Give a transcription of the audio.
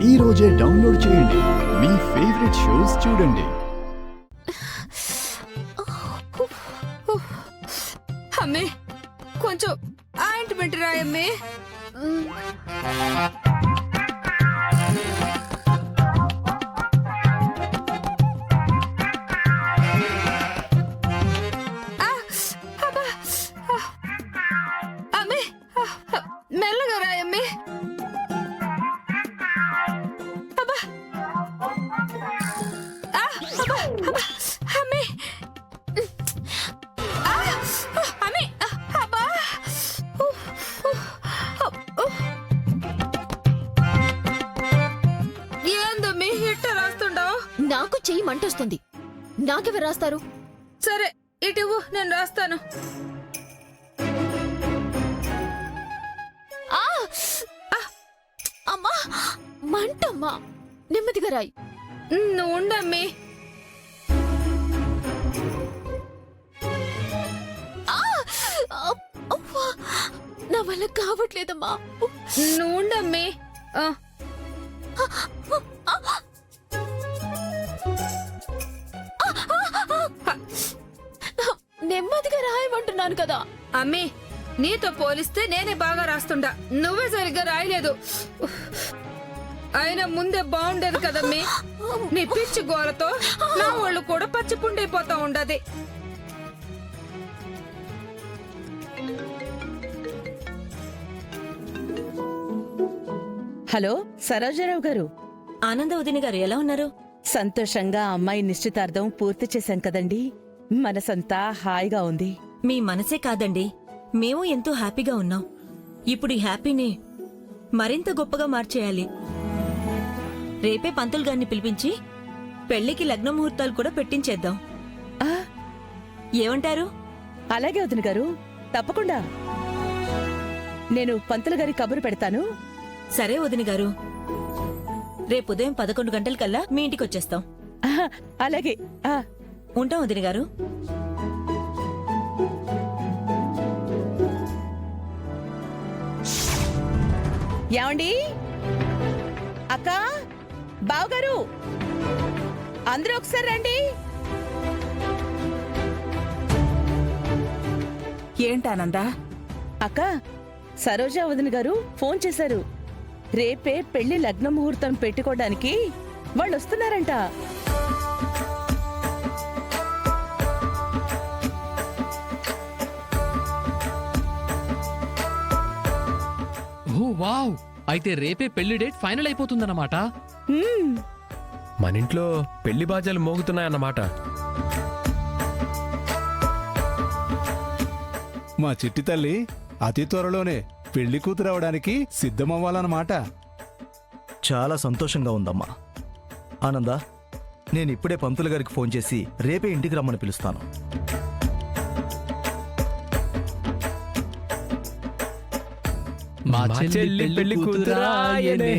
ఈ రోజే డౌన్లోడ్ చేయండి. మీ ఫేవరెట్ షోస్ చూడండి. అమ్మే కొంచెం ఆయింట్మెంట్ రాయమ్మే. అమ్మే మెల్లగా రాయమ్మే. అమ్మే ఏందమ్మి ఇట్ట రాస్తుండవు? నాకు చెయ్యి మంటొస్తుంది. నాకెవరు రాస్తారు? సరే ఇటు నేను రాస్తాను. అమ్మా మంటమ్మా, నెమ్మదిగా రాయి. నువ్వు ఉండమ్మి. నా వల్ల కావట్లేదమ్మా. నువ్వు ఉండమ్మి. నెమ్మదిగా రాయమంటున్నాను కదా. అమ్మి నీతో పోలిస్తే నేనే బాగా రాస్తుండా, నువ్వే సరిగ్గా రాయలేదు. అయినా ముందే బాగుండేది కదమ్మి. నీ పిచ్చి గోరతో నా వాళ్ళు కూడా పచ్చిపుండైపోతా ఉండదు. హలో సరోజరావు గారు. ఆనందవదిని గారు ఎలా ఉన్నారు? సంతోషంగా అమ్మాయి నిశ్చితార్థం పూర్తి చేశాం కదండి. మనసంతా హాయిగా ఉంది. మీ మనసే కాదండి, మేము ఎంతో హ్యాపీగా ఉన్నాం. ఇప్పుడు ఈ హ్యాపీని మరింత గొప్పగా మార్చేయాలి. రేపే పంతులు గారిని పిలిపించి పెళ్లికి లగ్న ముహూర్తాలు కూడా పెట్టించేద్దాం. ఆ, ఏమంటారు? అలాగే వదిన గారు, తప్పకుండా. నేను పంతులు గారి కబురు పెడతాను. సరే వదిన గారు, రేపు ఉదయం 11 గంటలకల్లా మీ ఇంటికి వచ్చేస్తాం. ఆహా, అలాగే. ఉంటాం వదిన గారు. ఏమండి అక్క, బావగారు, అందరూ ఒకసారి రండి. ఏంటానందా? అక్క, సరోజా వదిన గారు ఫోన్ చేశారు. రేపే పెళ్లి లగ్న ముహూర్తం పెట్టుకోవడానికి వాళ్ళు వస్తున్నారంట. ఓ వావ్! అయితే రేపే పెళ్లి డేట్ ఫైనల్ అయిపోతుందన్నమాట. మనింట్లో పెళ్లి బాజాలు మోగుతున్నాయన్నమాట. మా చిట్టి తల్లి అతి త్వరలోనే పెళ్లి కూతురవడానికి సిద్ధమవ్వాలన్నమాట. చాలా సంతోషంగా ఉందమ్మా. ఆనందా, నేనిప్పుడే పంతులు గారికి ఫోన్ చేసి రేపే ఇంటికి రమ్మని పిలుస్తాను. మా చెల్లి పెళ్లి కూతురాయనే.